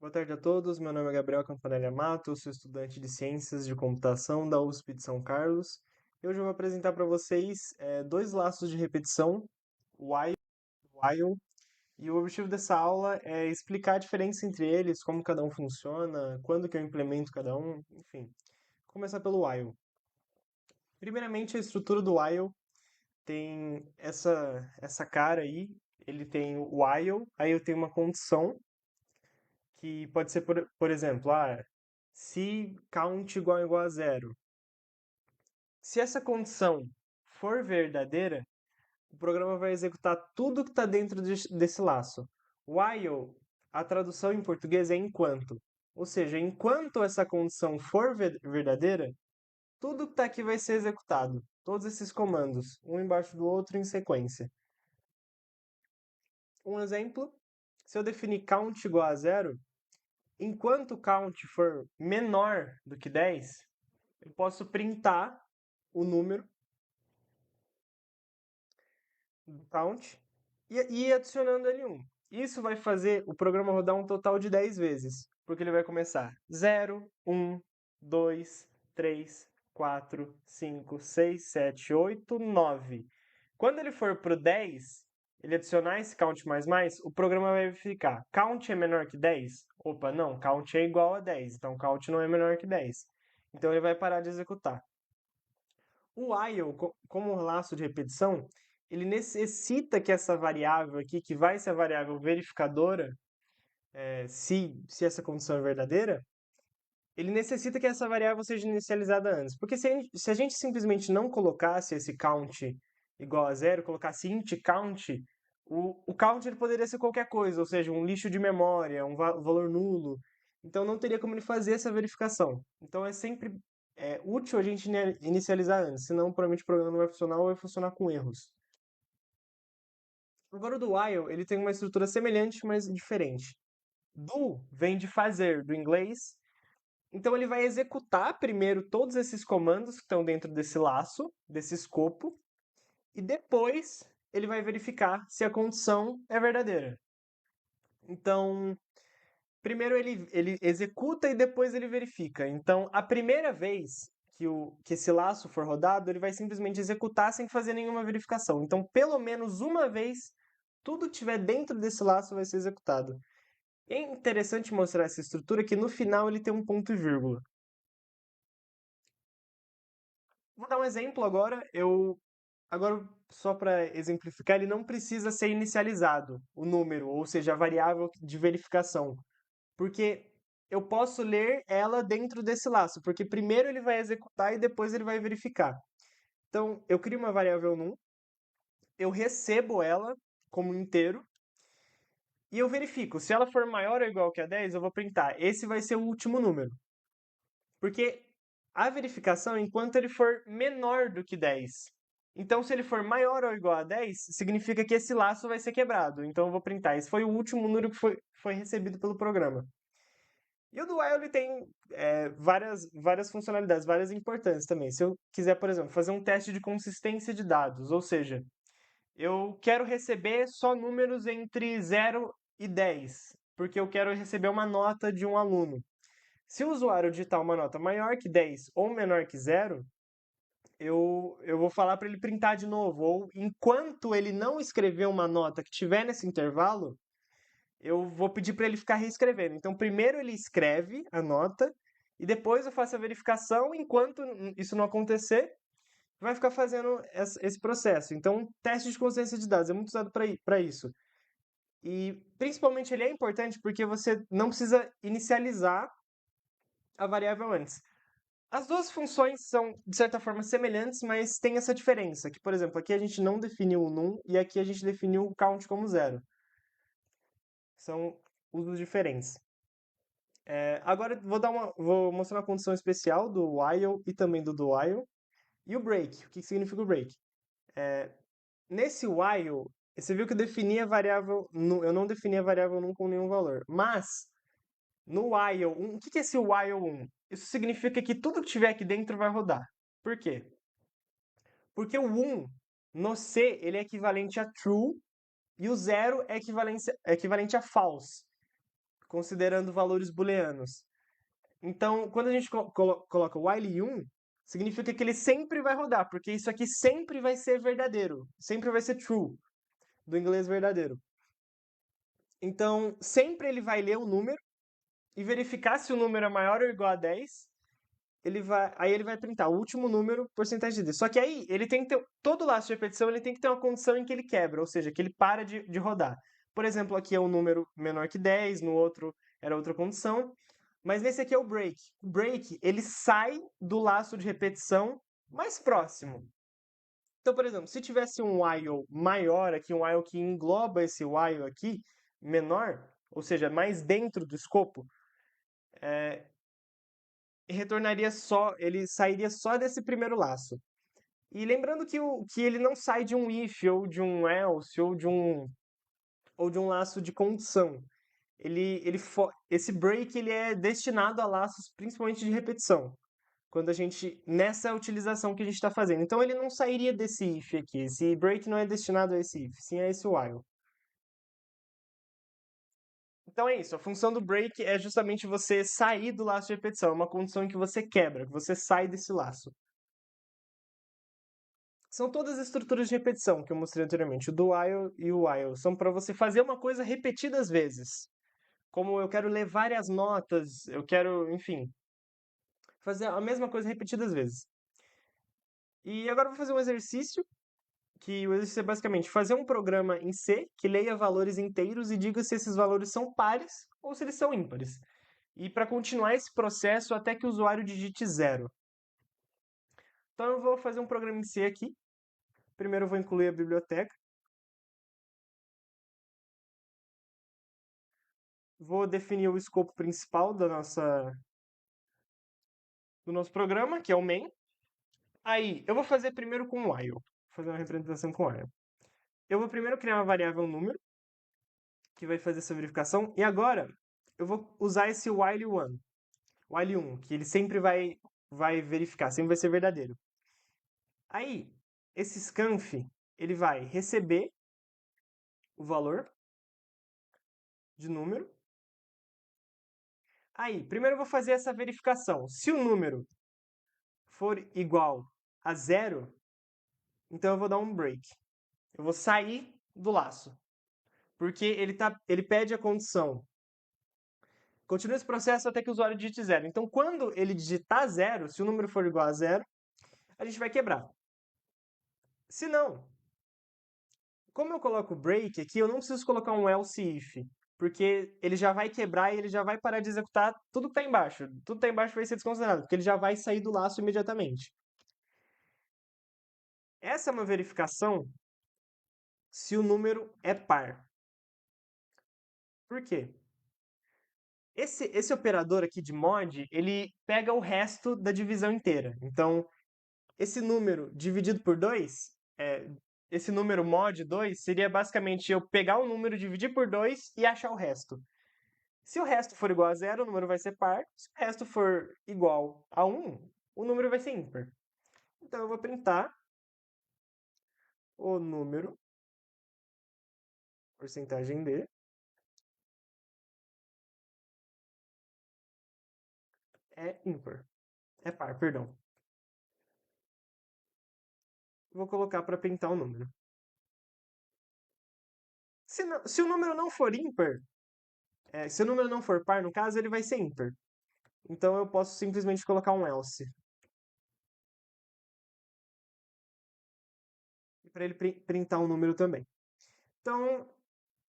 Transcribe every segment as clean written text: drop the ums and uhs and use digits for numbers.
Boa tarde a todos, meu nome é Gabriel Campanella Mato, eu sou estudante de Ciências de Computação da USP de São Carlos. E hoje eu vou apresentar para vocês dois laços de repetição, while, while, e o objetivo dessa aula é explicar a diferença entre eles, como cada um funciona, quando que eu implemento cada um, enfim. Vou começar pelo while. Primeiramente, a estrutura do while tem essa cara aí, ele tem o while, aí eu tenho uma condição, que pode ser, por exemplo, se count igual a zero. Se essa condição for verdadeira, o programa vai executar tudo que está dentro desse laço. While, a tradução em português é enquanto. Ou seja, enquanto essa condição for verdadeira, tudo que está aqui vai ser executado. Todos esses comandos, um embaixo do outro em sequência. Um exemplo, se eu definir count igual a zero, enquanto o count for menor do que 10, eu posso printar o número do count e ir adicionando ele 1. Isso vai fazer o programa rodar um total de 10 vezes, porque ele vai começar 0, 1, 2, 3, 4, 5, 6, 7, 8, 9. Quando ele for para o 10, ele adicionar esse count mais, o programa vai verificar. Count é menor que 10? Opa, não, count é igual a 10, então count não é menor que 10. Então ele vai parar de executar. O while, como laço de repetição, ele necessita que essa variável aqui, que vai ser a variável verificadora, se essa condição é verdadeira, ele necessita que essa variável seja inicializada antes. Porque se a gente simplesmente não colocasse esse count igual a zero, colocasse int count, o count ele poderia ser qualquer coisa, ou seja, um lixo de memória, um valor nulo. Então não teria como ele fazer essa verificação. Então é sempre útil a gente inicializar antes, senão provavelmente o programa não vai funcionar ou vai funcionar com erros. Agora o do while, ele tem uma estrutura semelhante, mas diferente. Do vem de fazer, do inglês. Então ele vai executar primeiro todos esses comandos que estão dentro desse laço, desse escopo, e depois ele vai verificar se a condição é verdadeira. Então, primeiro ele executa e depois ele verifica. Então, a primeira vez que esse laço for rodado, ele vai simplesmente executar sem fazer nenhuma verificação. Então, pelo menos uma vez, tudo que tiver dentro desse laço vai ser executado. É interessante mostrar essa estrutura que no final ele tem um ponto e vírgula. Vou dar um exemplo agora. Agora, só para exemplificar, ele não precisa ser inicializado, o número, ou seja, a variável de verificação. Porque eu posso ler ela dentro desse laço, porque primeiro ele vai executar e depois ele vai verificar. Então, eu crio uma variável num, eu recebo ela como inteiro e eu verifico. Se ela for maior ou igual que a 10, eu vou printar. Esse vai ser o último número. Porque a verificação enquanto ele for menor do que 10. Então, se ele for maior ou igual a 10, significa que esse laço vai ser quebrado. Então, eu vou printar. Esse foi o último número que foi recebido pelo programa. E o do while ele tem várias funcionalidades, várias importâncias também. Se eu quiser, por exemplo, fazer um teste de consistência de dados, ou seja, eu quero receber só números entre 0 e 10, porque eu quero receber uma nota de um aluno. Se o usuário digitar uma nota maior que 10 ou menor que 0, eu vou falar para ele printar de novo. Ou enquanto ele não escrever uma nota que tiver nesse intervalo, eu vou pedir para ele ficar reescrevendo. Então, primeiro ele escreve a nota e depois eu faço a verificação. Enquanto isso não acontecer, vai ficar fazendo esse processo. Então, teste de consciência de dados é muito usado para isso. E principalmente ele é importante porque você não precisa inicializar a variável antes. As duas funções são, de certa forma, semelhantes, mas tem essa diferença. Que, por exemplo, aqui a gente não definiu o num e aqui a gente definiu o count como zero. São usos diferentes. Agora vou mostrar uma condição especial do while e também do while. E o break. O que significa o break? Nesse while, você viu que eu defini a variável, eu não defini a variável num com nenhum valor. Mas, no while, o que é esse while 1? Isso significa que tudo que tiver aqui dentro vai rodar. Por quê? Porque o 1 no C ele é equivalente a true e o 0 é equivalente a false. considerando valores booleanos. Então, quando a gente coloca while 1, significa que ele sempre vai rodar, porque isso aqui sempre vai ser verdadeiro, sempre vai ser true, do inglês verdadeiro. Então, sempre ele vai ler o número e verificar se o número é maior ou igual a 10. Aí ele vai printar o último número, porcentagem dele. Só que aí ele tem que ter, todo laço de repetição ele tem que ter uma condição em que ele quebra, ou seja, que ele para de rodar. Por exemplo, aqui é um número menor que 10, no outro era outra condição. Mas nesse aqui é o break. O break, ele sai do laço de repetição mais próximo. Então, por exemplo, se tivesse um while maior aqui, um while que engloba esse while aqui, menor, ou seja, mais dentro do escopo, retornaria só, ele sairia só desse primeiro laço. E lembrando que ele não sai de um if, ou de um else, ou de um laço de condição. Esse break ele é destinado a laços principalmente de repetição. Quando a gente, nessa utilização que a gente está fazendo. Então ele não sairia desse if aqui. Esse break não é destinado a esse if, sim a esse while. Então é isso. A função do break é justamente você sair do laço de repetição. É uma condição em que você quebra, que você sai desse laço. São todas as estruturas de repetição que eu mostrei anteriormente. O do while e o while são para você fazer uma coisa repetidas vezes. Como eu quero ler várias notas, eu quero, enfim, fazer a mesma coisa repetidas vezes. E agora eu vou fazer um exercício, que o exercício é basicamente fazer um programa em C que leia valores inteiros e diga se esses valores são pares ou se eles são ímpares. E para continuar esse processo até que o usuário digite zero. Então eu vou fazer um programa em C aqui. Primeiro eu vou incluir a biblioteca. Vou definir o escopo principal do nosso programa, que é o main. Aí, eu vou fazer primeiro com while. Vou fazer uma representação com while. Eu vou primeiro criar uma variável número, que vai fazer essa verificação. E agora, eu vou usar esse while1, que ele sempre vai verificar, sempre vai ser verdadeiro. Aí, esse scanf, ele vai receber o valor de número. Aí, primeiro eu vou fazer essa verificação. Se o número for igual a zero, então eu vou dar um break. Eu vou sair do laço. Porque ele pede a condição. Continua esse processo até que o usuário digite zero. Então, quando ele digitar zero, se o número for igual a zero, a gente vai quebrar. Se não, como eu coloco break aqui, eu não preciso colocar um else if, porque ele já vai quebrar e ele já vai parar de executar tudo que está embaixo. Tudo que está embaixo vai ser desconsiderado, porque ele já vai sair do laço imediatamente. Essa é uma verificação se o número é par. Por quê? Esse operador aqui de mod, ele pega o resto da divisão inteira. Então, esse número dividido por 2, esse número mod 2 seria basicamente eu pegar o número, dividir por 2 e achar o resto. Se o resto for igual a zero, o número vai ser par. Se o resto for igual a 1, o número vai ser ímpar. Então eu vou printar o número, porcentagem D, é ímpar. É par, perdão. Vou colocar para printar o número. Se o número não for ímpar, se o número não for par, no caso, ele vai ser ímpar. Então eu posso simplesmente colocar um else. Para ele printar um número também. Então,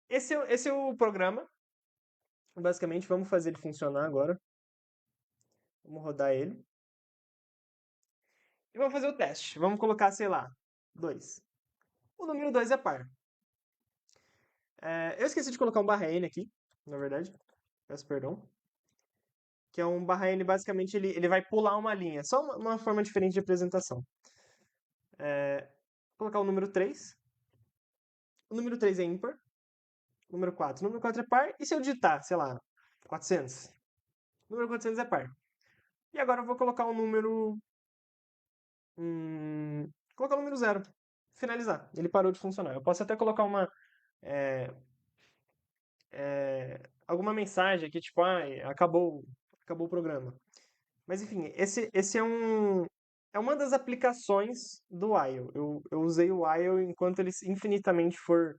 esse é o programa. Basicamente, vamos fazer ele funcionar agora. Vamos rodar ele. E vamos fazer o teste. Vamos colocar, sei lá, 2. O número 2 é par. Eu esqueci de colocar um barra N aqui, na verdade. Peço perdão. Que é um barra N, basicamente, ele vai pular uma linha. Só uma forma diferente de apresentação. Vou colocar o número 3. O número 3 é ímpar. O número 4. O número 4 é par. E se eu digitar, sei lá, 400? O número 400 é par. E agora eu vou colocar o número... colocar o número 0. Finalizar. Ele parou de funcionar. Eu posso até colocar uma... alguma mensagem aqui, tipo, acabou o programa. Mas enfim, esse é uma das aplicações do while. Eu usei o while enquanto ele infinitamente for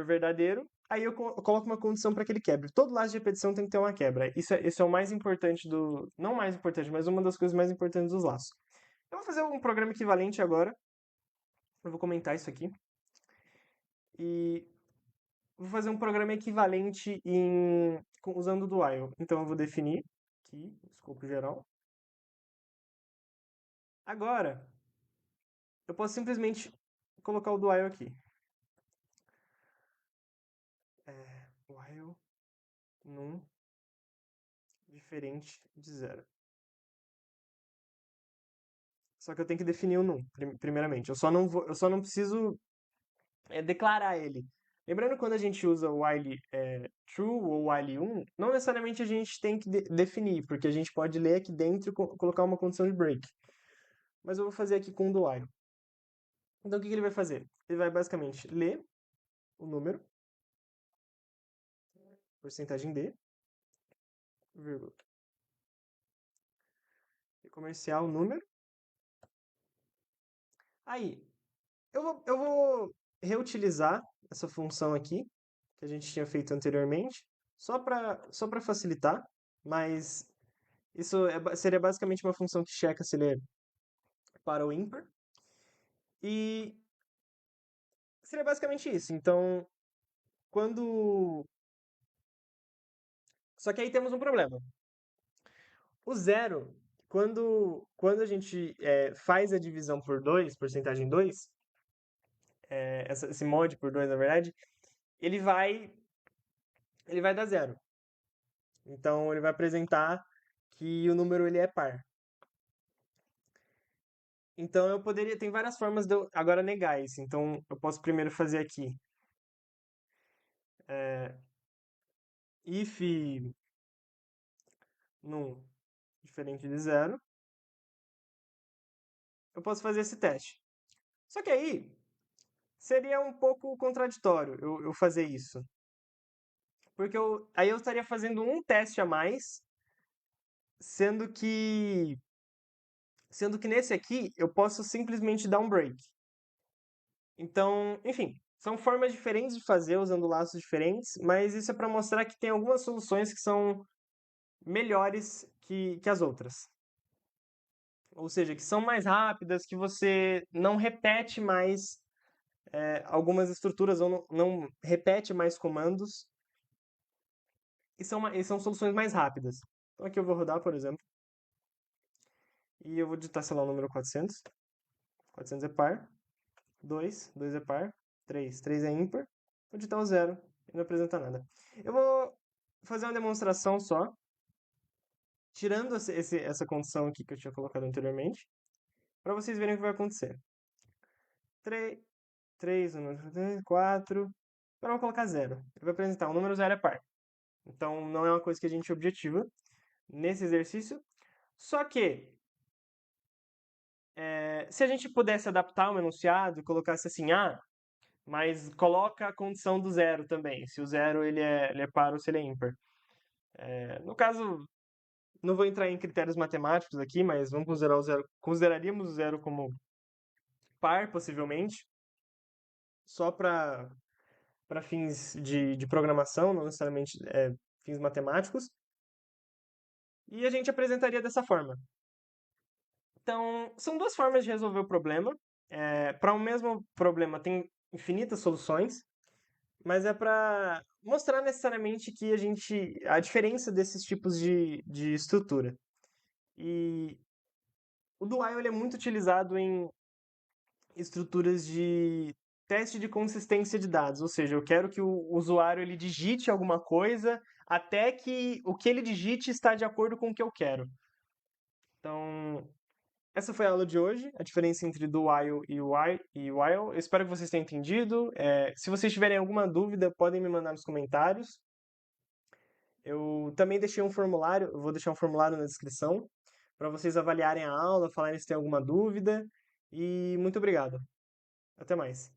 verdadeiro, aí eu coloco uma condição para que ele quebre. Todo laço de repetição tem que ter uma quebra. Isso é o mais importante do. Não mais importante, mas uma das coisas mais importantes dos laços. Eu vou fazer um programa equivalente agora. Eu vou comentar isso aqui. E vou fazer um programa equivalente usando o do while. Então eu vou definir aqui, escopo geral. Agora, eu posso simplesmente colocar o do while aqui. While num diferente de zero. Só que eu tenho que definir o num, primeiramente. Eu só não preciso declarar ele. Lembrando que quando a gente usa o while true ou while 1, não necessariamente a gente tem que definir, porque a gente pode ler aqui dentro e colocar uma condição de break. Mas eu vou fazer aqui com o do while. Então o que ele vai fazer? Ele vai basicamente ler o número, porcentagem D, vírgula, e comercial número. Aí, eu vou reutilizar essa função aqui, que a gente tinha feito anteriormente, só para facilitar, mas isso seria basicamente uma função que checa se ele é para o ímpar. E seria basicamente isso. Então, quando. Só que aí temos um problema. O zero, quando a gente faz a divisão por 2, porcentagem 2, esse mod por 2, na verdade, ele vai, ele vai dar zero. Então, ele vai apresentar que o número ele é par. Então, eu poderia. Tem várias formas de eu agora negar isso. Então, eu posso primeiro fazer aqui. If num diferente de zero, eu posso fazer esse teste. Só que aí seria um pouco contraditório eu fazer isso. Porque aí eu estaria fazendo um teste a mais, sendo que sendo que nesse aqui eu posso simplesmente dar um break. Então, enfim, são formas diferentes de fazer usando laços diferentes, mas isso é para mostrar que tem algumas soluções que são melhores que as outras. Ou seja, que são mais rápidas, que você não repete mais algumas estruturas ou não repete mais comandos e são soluções mais rápidas. Então aqui eu vou rodar, por exemplo, e eu vou digitar, sei lá, o número 400. 400 é par, 2 é par, 3 é ímpar. Vou digitar o zero e não apresenta nada. Eu vou fazer uma demonstração só, tirando essa condição aqui que eu tinha colocado anteriormente, para vocês verem o que vai acontecer. 3, 3, 4. Agora eu vou colocar zero. Ele vai apresentar o número zero é par. Então não é uma coisa que a gente objetiva nesse exercício. Só que se a gente pudesse adaptar o enunciado e colocasse assim, mas coloca a condição do zero também, se o zero ele é par ou se ele é ímpar. No caso, não vou entrar em critérios matemáticos aqui, mas vamos considerar o zero. Consideraríamos o zero como par, possivelmente, só para fins de programação, não necessariamente fins matemáticos. E a gente apresentaria dessa forma. Então, são duas formas de resolver o problema. Para um mesmo problema tem infinitas soluções, mas é para mostrar necessariamente que a diferença desses tipos de estrutura. E o do while ele é muito utilizado em estruturas de teste de consistência de dados, ou seja, eu quero que o usuário ele digite alguma coisa até que o que ele digite está de acordo com o que eu quero. Então, essa foi a aula de hoje, a diferença entre do while e while. Eu espero que vocês tenham entendido. Se vocês tiverem alguma dúvida, podem me mandar nos comentários. Eu também deixei um formulário, eu vou deixar um formulário na descrição para vocês avaliarem a aula, falarem se tem alguma dúvida. E muito obrigado. Até mais.